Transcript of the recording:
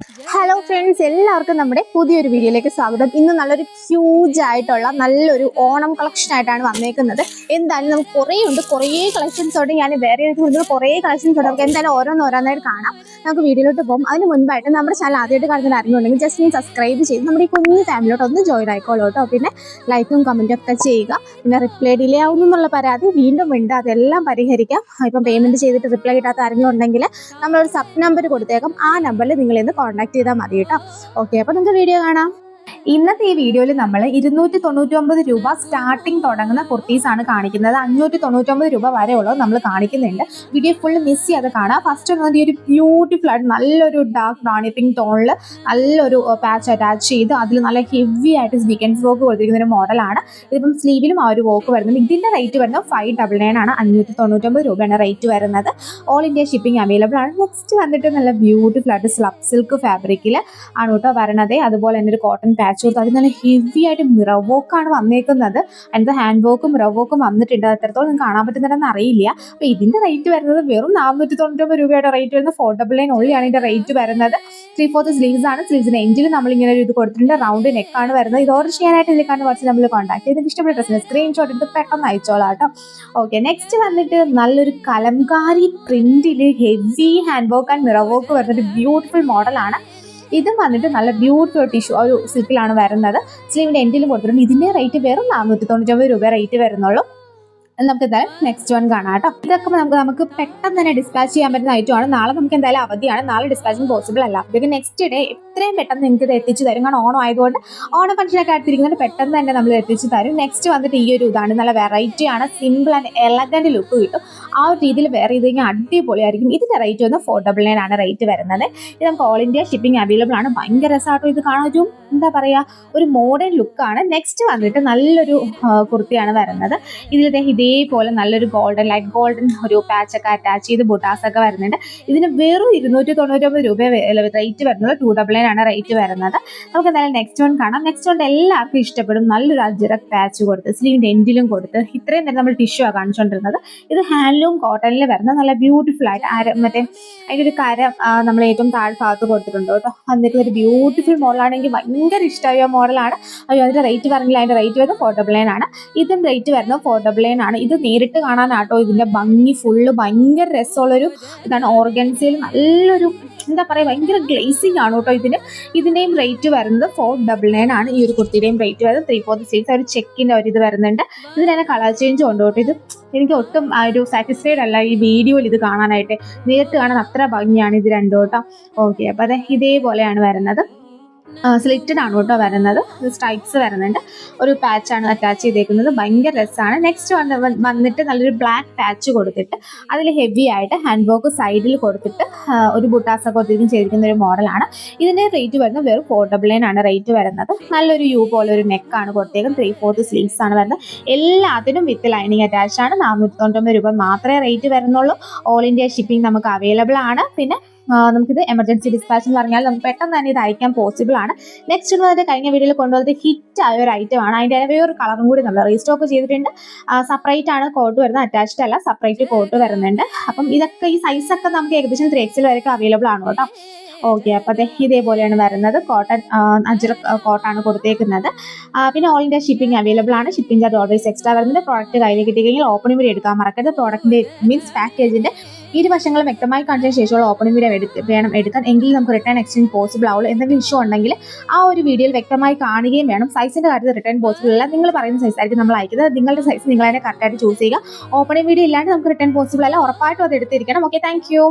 Hello friends, എല്ലാവർക്കും നമ്മുടെ പുതിയൊരു വീഡിയോയിലേക്ക് സ്വാഗതം. ഇന്ന് നല്ലൊരു ഹ്യൂജ് ആയിട്ടുള്ള നല്ലൊരു ഓണം കളക്ഷൻ ആയിട്ടാണ് വന്നേക്കുന്നത്. എന്തായാലും നമുക്ക് കുറേ കളക്ഷൻസ് ഉണ്ട്. ഞാൻ വേറെ കുറേ കളക്ഷൻസ് ഉണ്ട്. നമുക്ക് എന്തായാലും ഓരോന്നോരോന്നായിട്ട് കാണാം. നമുക്ക് വീഡിയോയിലോട്ട് പോകും. അതിന് മുൻപായിട്ട് നമ്മുടെ ചാനൽ ആദ്യമായിട്ട് കാണുന്ന അറിഞ്ഞുണ്ടെങ്കിൽ ജസ്റ്റ് ഒന്ന് സബ്സ്ക്രൈബ് ചെയ്ത് നമ്മുടെ ഈ കുഞ്ഞു ഫാമിലിയോട്ട് ഒന്ന് ജോയിൻ ആയിക്കോളൂ കേട്ടോ. പിന്നെ ലൈക്കും കമൻറ്റും ഒക്കെ ചെയ്യുക. പിന്നെ റിപ്ലൈ ഡിലേ ആവുന്നു എന്നുള്ള പരാതി വീണ്ടും ഉണ്ട്, അതെല്ലാം പരിഹരിക്കാം. ഇപ്പം പേയ്മെൻറ്റ് ചെയ്തിട്ട് റിപ്ലൈ കിട്ടാത്ത ആരെങ്കിലും ഉണ്ടെങ്കിൽ നമ്മളൊരു സബ് നമ്പർ കൊടുത്തേക്കാം. ആ നമ്പറിൽ നിങ്ങളിന്ന് കോൺടാക്ട് ചെയ്താൽ മതി കേട്ടോ. ഓക്കെ, അപ്പോൾ നിങ്ങൾക്ക് വീഡിയോ കാണാം. ഇന്നത്തെ ഈ വീഡിയോയിൽ നമ്മൾ 299 രൂപ സ്റ്റാർട്ടിങ് തുടങ്ങുന്ന കുർത്തീസാണ് കാണിക്കുന്നത്. 599 രൂപ വരെ ഉള്ളത് നമ്മൾ കാണിക്കുന്നുണ്ട്. വീഡിയോ ഫുള്ള് മിസ് ചെയ്യാതെ കാണാം. ഫസ്റ്റ് വന്നത് ഈ ഒരു ബ്യൂട്ടിഫുൾ ആയിട്ട് നല്ലൊരു ഡാർക്ക് റാണി പിങ്ക് ടോണിൽ നല്ലൊരു പാച്ച് അറ്റാച്ച് ചെയ്ത് അതിൽ നല്ല ഹെവി ആയിട്ട് വീക്കെൻഡ്സ് വർക്ക് കൊടുത്തിരിക്കുന്ന ഒരു മോഡലാണ്. ഇതിപ്പം സ്ലീവിലും ആ ഒരു വർക്ക് വരുന്നത്. ഇതിൻ്റെ റേറ്റ് വരുന്നത് 599 ആണ്. 599 രൂപയാണ് റേറ്റ് വരുന്നത്. ഓൾ ഇന്ത്യ ഷിപ്പിംഗ് അവൈലബിൾ ആണ്. നെക്സ്റ്റ് വന്നിട്ട് നല്ല ബ്യൂട്ടിഫുൾ ആയിട്ട് സ്ലബ് സിൽക്ക് ഫാബ്രിക്കിൽ ആണ് കേട്ടോ വരണത്. അതുപോലെ തന്നെ ഒരു കോട്ടൺ പാച്ച് കൊടുത്ത് അത് നല്ല ഹെവി ആയിട്ട് മിറർ വർക്കാണ് വന്നേക്കുന്നത്. അതിൻ്റെ ഹാൻഡ് വർക്കും മിറർ വർക്കും വന്നിട്ടുണ്ട്. എത്രത്തോളം നിങ്ങൾക്ക് കാണാൻ പറ്റുന്നതെന്ന് അറിയില്ല. അപ്പോൾ ഇതിൻ്റെ റേറ്റ് വരുന്നത് വെറും 499 രൂപയുടെ റേറ്റ് വരുന്നത്. 499 ഉള്ളിലാണ് ഇതിൻ്റെ റേറ്റ് വരുന്നത്. 3/4 സ്ലീവ്സ് ആണ്. സ്ലീവ്സിന് എൻഡിൽ നമ്മളിങ്ങനെ ഒരു ഇത് കൊടുത്തിട്ടുണ്ട്. റൗണ്ട് നെക്കാണ് വരുന്നത്. ഇത് ഓർഡർ ചെയ്യാനായിട്ട് ഇതിലേക്കാണ് കുറച്ച് നമ്മൾ കോൺടാക്ട് ചെയ്ത് ഇഷ്ടപ്പെട്ട ഡ്രസ്സിന് സ്ക്രീൻഷോട്ട് എടുത്ത് പെട്ടെന്ന് അയച്ചോളാം കേട്ടോ. ഓക്കെ, നെക്സ്റ്റ് വന്നിട്ട് നല്ലൊരു കലംകാരി പ്രിന്റിൽ heavy hand work and mirror work വരുന്നൊരു ബ്യൂട്ടിഫുൾ മോഡലാണ്. ഇതും വന്നിട്ട് നല്ല ബ്യൂട്ടിഫുൾ ടിഷ്യൂ ഒരു സിൽക്കിലാണ് വരുന്നത്. സ്ലീവിൻ്റെ എൻഡിലും കൊടുത്തിട്ടുണ്ട്. ഇതിൻ്റെ റേറ്റ് വെറും 499 രൂപ റേറ്റ് വരുന്നുള്ളൂ. നമുക്ക് എന്തായാലും നെക്സ്റ്റ് വൺ കാണാം കേട്ടോ. ഇതൊക്കെ നമുക്ക് പെട്ടെന്ന് തന്നെ ഡിസ്പാച്ച് ചെയ്യാൻ പറ്റുന്ന ഐറ്റമാണ്. നാളെ നമുക്ക് എന്തായാലും അവധിയാണ്. നാളെ ഡിസ്പാച്ചിങ് പോസിബിൾ അല്ല. ഇതൊക്കെ നെക്സ്റ്റ് ഡേ എത്രയും പെട്ടെന്ന് നിങ്ങൾക്ക് ഇത് എത്തിച്ചു തരും. കാരണം ഓണം ആയതുകൊണ്ട് ഓണം ഫംഗ്ഷനൊക്കെ അടുത്തിരിക്കുന്നത് പെട്ടെന്ന് തന്നെ നമ്മൾ എത്തിച്ചു തരും. നെക്സ്റ്റ് വന്നിട്ട് ഈ ഒരു ഇതാണ്. നല്ല വെറൈറ്റിയാണ്. സിമ്പിൾ ആൻഡ് എലഗൻറ്റ് ലുക്ക് കിട്ടും. ആ ഒരു രീതിയിൽ വേറെ ചെയ്ത് കഴിഞ്ഞാൽ അടിപൊളിയായിരിക്കും. ഇതിൻ്റെ റേറ്റ് വന്ന് 499 ആണ് റേറ്റ് വരുന്നത്. ഇത് നമുക്ക് ഓൾ ഇന്ത്യ ഷിപ്പിംഗ് അവൈലബിൾ ആണ്. ഭയങ്കര രസമായിട്ടും ഇത് കാണാൻ ഒരു എന്താ പറയുക, ഒരു മോഡേൺ ലുക്കാണ്. നെക്സ്റ്റ് വന്നിട്ട് നല്ലൊരു കുർത്തിയാണ് വരുന്നത്. ഇതിൽ ഇതേപോലെ നല്ലൊരു ലൈറ്റ് ഗോൾഡൻ ഒരു പാച്ചൊക്കെ അറ്റാച്ച് ചെയ്ത് ബുട്ടാസൊക്കെ വരുന്നുണ്ട്. ഇതിന് വെറും 299 രൂപ റേറ്റ് വരുന്നത്. 299 ആണ് റേറ്റ് വരുന്നത്. നമുക്ക് എന്തായാലും നെക്സ്റ്റ് വൺ കാണാം. നെക്സ്റ്റ് വൺ എല്ലാവർക്കും ഇഷ്ടപ്പെടും. നല്ലൊരു അജ്രക് പാച്ച് കൊടുത്ത് സ്ലീവിൻ്റെ എൻഡിലും കൊടുത്ത് ഇത്രയും നേരം നമ്മൾ ടിഷ്യൂ ആണ് കാണിച്ചുകൊണ്ടിരുന്നത്. ഇത് ഹാൻഡ്ലൂം കോട്ടണിൽ വരുന്ന നല്ല ബ്യൂട്ടിഫുൾ ആയിട്ട് മറ്റേ അതിൻ്റെ ഒരു കരം നമ്മൾ ഏറ്റവും താഴ്ഭാഗത്ത് കൊടുത്തിട്ടുണ്ട് കേട്ടോ. എന്നിട്ട് ഒരു ബ്യൂട്ടിഫുൾ മോഡലാണെങ്കിൽ ഭയങ്കര ഇഷ്ടമായ മോഡലാണ്. അതിൻ്റെ റേറ്റ് പറഞ്ഞില്ല. അതിൻ്റെ റേറ്റ് വരുന്നത് 499 ആണ്. ഇതും റേറ്റ് വരുന്നത് 499 ആണ്. ഇത് നേരിട്ട് കാണാനാട്ടോ ഇതിൻ്റെ ഭംഗി. ഫുള്ള് ഭയങ്കര രസമുള്ളൊരു ഇതാണ്. ഓർഗൻസയിൽ നല്ലൊരു എന്താ പറയുക, ഭയങ്കര ഗ്ലേസിങ് ആണ് കേട്ടോ ഇതിൻ്റെയും റേറ്റ് വരുന്നത് 499 ആണ്. ഈ ഒരു കുർത്തിയുടെയും റേറ്റ് വരുന്നത്. 3/4 സ്ലീവ്സ് ഒരു ചെക്കിൻ്റെ ഒരു ഇത് വരുന്നുണ്ട്. ഇതിന് തന്നെ കളർ ചേഞ്ചും ഉണ്ട് കേട്ടോ. ഇത് എനിക്ക് ഒട്ടും ഒരു സാറ്റിസ്ഫൈഡ് അല്ല ഈ വീഡിയോയിൽ ഇത് കാണാനായിട്ട്. നേരിട്ട് കാണാൻ അത്ര ഭംഗിയാണ് ഇത് രണ്ടും കേട്ടോ. ഓക്കെ, അപ്പോൾ അതെ ഇതേപോലെയാണ് വരുന്നത്. സ്ലിറ്റഡ് ആണ് കേട്ടോ വരുന്നത്. സ്ട്രൈപ്സ് വരുന്നുണ്ട്. ഒരു പാച്ചാണ് അറ്റാച്ച് ചെയ്തേക്കുന്നത്. ഭയങ്കര രസമാണ്. നെക്സ്റ്റ് വന്നിട്ട് നല്ലൊരു ബ്ലാക്ക് പാച്ച് കൊടുത്തിട്ട് അതിൽ ഹെവി ആയിട്ട് ഹാൻഡ് വർക്ക് സൈഡിൽ കൊടുത്തിട്ട് ഒരു ബുട്ടാസൊക്കെ കൊടുത്തിരിക്കും ചെയ്തിരിക്കുന്ന ഒരു മോഡലാണ്. ഇതിൻ്റെ റേറ്റ് വരുന്നത് വെറും 499 ആണ് റേറ്റ് വരുന്നത്. നല്ലൊരു യു പോലെ ഒരു നെക്കാണ് കൊടുത്തേക്കുന്നത്. 3/4 സ്ലീവ്സ് ആണ് വരുന്നത്. എല്ലാത്തിനും വിത്ത് ലൈനിങ് അറ്റാച്ച് ആണ്. 499 രൂപ മാത്രമേ റേറ്റ് വരുന്നുള്ളൂ. ഓൾ ഇന്ത്യ ഷിപ്പിംഗ് നമുക്ക് അവൈലബിൾ ആണ്. പിന്നെ നമുക്കിത് എമർജൻസി ഡിസ്പാച്ച് എന്ന് പറഞ്ഞാൽ നമുക്ക് പെട്ടെന്ന് തന്നെ ഇത് അയക്കാൻ പോസിബിൾ ആണ്. നെക്സ്റ്റ് വന്നിട്ട് കഴിഞ്ഞ വീഡിയോയിൽ കൊണ്ടുവന്നത് ഹിറ്റ് ആയ ഒരു ഐറ്റം ആണ്. അതിൻ്റെ വേറൊരു കളറും കൂടി നമ്മൾ റീസ്റ്റോക്ക് ചെയ്തിട്ടുണ്ട്. സെപ്പറേറ്റ് ആണ് കോട്ട് വരുന്നത്, അറ്റാച്ച്ഡ് അല്ല. സെപ്പറേറ്റ് കോട്ട് വരുന്നുണ്ട്. അപ്പം ഇതൊക്കെ ഈ സൈസൊക്കെ നമുക്ക് ഏകദേശം 3XL വരെയൊക്കെ അവൈലബിൾ ആണ് കേട്ടോ. ഓക്കെ, അപ്പോൾ ഇതേപോലെയാണ് വരുന്നത്. കോട്ടൺ അജ്രക് കോട്ടാണ് കൊടുത്തേക്കുന്നത്. പിന്നെ ഓൾ ഇന്ത്യ ഷിപ്പിംഗ് അവൈലബിൾ ആണ്. ഷിപ്പിംഗ് ചാർജ് ഓൾവേസ് എക്സ്ട്രാ വരുന്നത്. പ്രോഡക്റ്റ് കയ്യിൽ കിട്ടിക്കഴിഞ്ഞാൽ ഓപ്പണിംഗ് വീഡിയോ എടുക്കാൻ മറക്കരുത്. പ്രോഡക്റ്റിൻ്റെ മീൻസ് പാക്കേജിൻ്റെ ഇരുവശങ്ങളും വ്യക്തമായി കാണിച്ചതിന് ശേഷമുള്ള ഓപ്പണിംഗ് വീഡിയോ വേണം എടുക്കാൻ. എങ്കിൽ നമുക്ക് റിട്ടേൺ എക്സ്ചേഞ്ച് പോസിബിൾ ആവുള്ളൂ. എന്തെങ്കിലും ഇഷ്യൂ ഉണ്ടെങ്കിൽ ആ ഒരു വീഡിയോയിൽ വ്യക്തമായി കാണുകയും വേണം. സൈസിൻ്റെ കാര്യത്തിൽ റിട്ടേൺ പോസിബിൾ അല്ല. നിങ്ങൾ പറയുന്ന സൈസ് ആയിരിക്കും നമ്മൾ അയക്കുന്നത്. നിങ്ങളുടെ സൈസ് നിങ്ങൾ തന്നെ കറക്റ്റായിട്ട് ചൂസ് ചെയ്യുക. ഓപ്പണിംഗ് വീഡിയോ ഇല്ലാണ്ട് നമുക്ക് റിട്ടേൺ പോസിബിൾ അല്ല. ഉറപ്പായിട്ടും അത് എടുത്തിരിക്കണം. Okay, thank you.